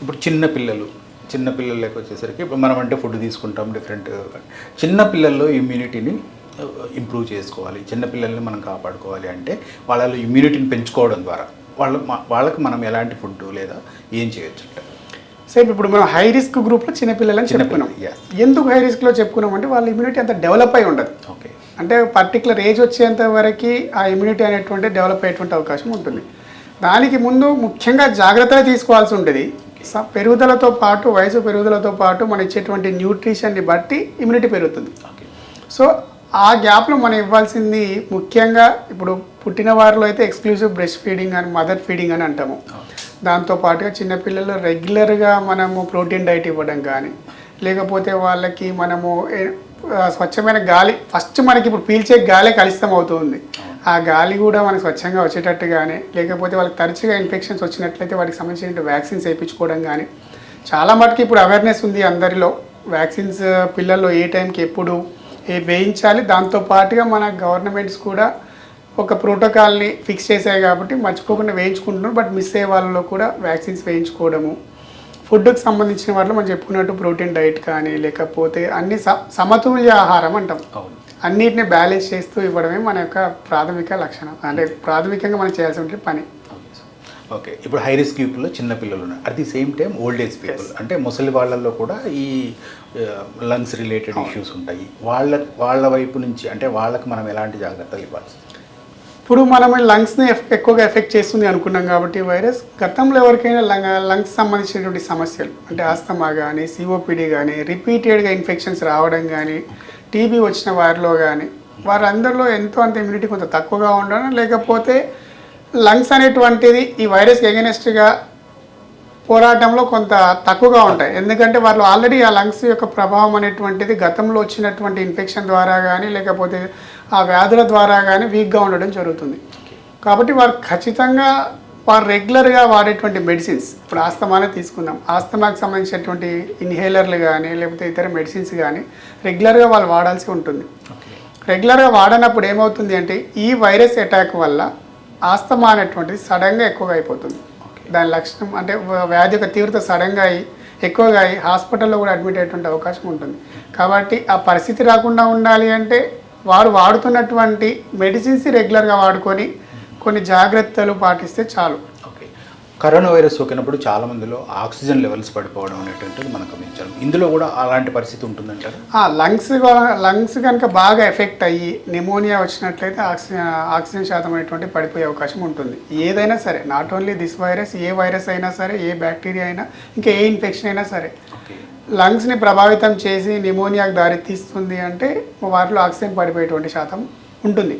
ఇప్పుడు చిన్న పిల్లలకి వచ్చేసరికి ఇప్పుడు మనం అంటే ఫుడ్ తీసుకుంటాం డిఫరెంట్. చిన్న పిల్లల్లో ఇమ్యూనిటీని ఇంప్రూవ్ చేసుకోవాలి, చిన్నపిల్లల్ని మనం కాపాడుకోవాలి అంటే వాళ్ళలో ఇమ్యూనిటీని పెంచుకోవడం ద్వారా వాళ్ళకి మనం ఎలాంటి ఫుడ్ లేదా ఏం చేయొచ్చు అంటే? సేమ్ ఇప్పుడు మనం హై రిస్క్ గ్రూప్లో చిన్నపిల్లలని చెప్పుకున్నాం. ఎందుకు హై రిస్క్లో చెప్పుకున్నాం అంటే వాళ్ళ ఇమ్యూనిటీ అంత డెవలప్ అయి ఉండదు. ఓకే, అంటే పర్టికులర్ ఏజ్ వచ్చేంత వరకు ఆ ఇమ్యూనిటీ అనేటువంటి డెవలప్ అయ్యేటువంటి అవకాశం ఉంటుంది. దానికి ముందు ముఖ్యంగా జాగ్రత్తగా తీసుకోవాల్సి ఉంటుంది. పెరుగుదలతో పాటు, వయసు పెరుగుదలతో పాటు మనం ఇచ్చేటువంటి న్యూట్రిషన్ని బట్టి ఇమ్యూనిటీ పెరుగుతుంది. సో ఆ గ్యాప్లో మనం ఇవ్వాల్సింది ముఖ్యంగా ఇప్పుడు పుట్టిన వారిలో అయితే ఎక్స్క్లూజివ్ బ్రెస్ట్ ఫీడింగ్ అని, మదర్ ఫీడింగ్ అని అంటాము. దాంతోపాటుగా చిన్నపిల్లలు రెగ్యులర్గా మనము ప్రోటీన్ డైట్ ఇవ్వడం కానీ, లేకపోతే వాళ్ళకి మనము స్వచ్ఛమైన గాలి, ఫస్ట్ మనకి ఇప్పుడు పీల్చే గాలే కలుషితం అవుతుంది. ఆ గాలి కూడా మనకు స్వచ్ఛంగా వచ్చేటట్టుగానే, లేకపోతే వాళ్ళకి తరచుగా ఇన్ఫెక్షన్స్ వచ్చినట్లయితే వాటికి సంబంధించిన వ్యాక్సిన్స్ వేయించుకోవడం కానీ, చాలా మటుకు ఇప్పుడు అవేర్నెస్ ఉంది అందరిలో. వ్యాక్సిన్స్ పిల్లల్లో ఏ టైంకి ఎప్పుడు వేయించాలి. దాంతోపాటుగా మన గవర్నమెంట్స్ కూడా ఒక ప్రోటోకాల్ని ఫిక్స్ చేశాయి కాబట్టి మర్చిపోకుండా వేయించుకుంటున్నారు. బట్ మిస్ అయ్యే వాళ్ళలో కూడా వ్యాక్సిన్స్ వేయించుకోవడము, ఫుడ్కి సంబంధించిన వాటిలో మనం చెప్పుకున్నట్టు ప్రోటీన్ డైట్ కానీ, లేకపోతే అన్ని సమతుల్య ఆహారం అంటాం, అన్నిటిని బ్యాలెన్స్ చేస్తూ ఇవ్వడమే మన యొక్క ప్రాథమిక లక్షణం, అంటే ప్రాథమికంగా మనం చేయాల్సిన పని. ఓకే, ఇప్పుడు హై రిస్క్ పీపుల్లో చిన్నపిల్లలు ఉన్నారు, at the same time old age people, అంటే ముసలి వాళ్ళల్లో కూడా ఈ లంగ్స్ రిలేటెడ్ ఇష్యూస్ ఉంటాయి. వాళ్ళ వైపు నుంచి అంటే వాళ్ళకి మనం ఎలాంటి జాగ్రత్తలు ఇవ్వాలి? ఇప్పుడు మనం లంగ్స్ని ఎక్కువగా ఎఫెక్ట్ చేస్తుంది అనుకున్నాం కాబట్టి వైరస్, గతంలో ఎవరికైనా లంగ్స్ సంబంధించినటువంటి సమస్యలు అంటే ఆస్తమా కానీ, సిఓపిడి కానీ, రిపీటెడ్గా ఇన్ఫెక్షన్స్ రావడం కానీ, టీబీ వచ్చిన వారిలో కానీ, వారందరిలో ఎంతో అంత ఇమ్యూనిటీ కొంత తక్కువగా ఉండడం, లేకపోతే లంగ్స్ అనేటువంటిది ఈ వైరస్కి ఎగెనెస్ట్గా పోరాటంలో కొంత తక్కువగా ఉంటాయి. ఎందుకంటే వాళ్ళు ఆల్రెడీ ఆ లంగ్స్ యొక్క ప్రభావం అనేటువంటిది గతంలో వచ్చినటువంటి ఇన్ఫెక్షన్ ద్వారా కానీ, లేకపోతే ఆ వ్యాధుల ద్వారా కానీ వీక్గా ఉండడం జరుగుతుంది. కాబట్టి వారు ఖచ్చితంగా వారు రెగ్యులర్గా వాడేటువంటి మెడిసిన్స్, ఇప్పుడు ఆస్తమానే తీసుకుందాం, ఆస్తమాకి సంబంధించినటువంటి ఇన్హేలర్లు కానీ, లేకపోతే ఇతర మెడిసిన్స్ కానీ రెగ్యులర్గా వాళ్ళు వాడాల్సి ఉంటుంది. రెగ్యులర్గా వాడనప్పుడు ఏమవుతుంది అంటే ఈ వైరస్ అటాక్ వల్ల ఆస్తమా అనేటువంటిది సడన్గా ఎక్కువగా అయిపోతుంది. దాని లక్షణం అంటే వ్యాధి యొక్క తీవ్రత సడన్గా ఎక్కువగా అయ్యి హాస్పిటల్లో కూడా అడ్మిట్ అయ్యేటువంటి అవకాశం ఉంటుంది. కాబట్టి ఆ పరిస్థితి రాకుండా ఉండాలి అంటే వారు వాడుతున్నటువంటి మెడిసిన్స్ రెగ్యులర్గా వాడుకొని కొన్ని జాగ్రత్తలు పాటిస్తే చాలు. ఓకే, కరోనా వైరస్ సోకినప్పుడు చాలామందిలో ఆక్సిజన్ లెవెల్స్ పడిపోవడం అనేటువంటిది మనం గమనించాం. ఇందులో కూడా అలాంటి పరిస్థితి ఉంటుందంటారు? లంగ్స్ కనుక బాగా ఎఫెక్ట్ అయ్యి నిమోనియా వచ్చినట్లయితే ఆక్సిజన్ శాతం అనేటువంటి పడిపోయే అవకాశం ఉంటుంది. ఏదైనా సరే, not only this virus, A virus అయినా సరే, ఏ బ్యాక్టీరియా అయినా, ఇంకా ఏ ఇన్ఫెక్షన్ అయినా సరే, లంగ్స్ని ప్రభావితం చేసి నిమోనియాకు దారి తీస్తుంది అంటే వారిలో ఆక్సిజన్ పడిపోయేటువంటి శాతం ఉంటుంది.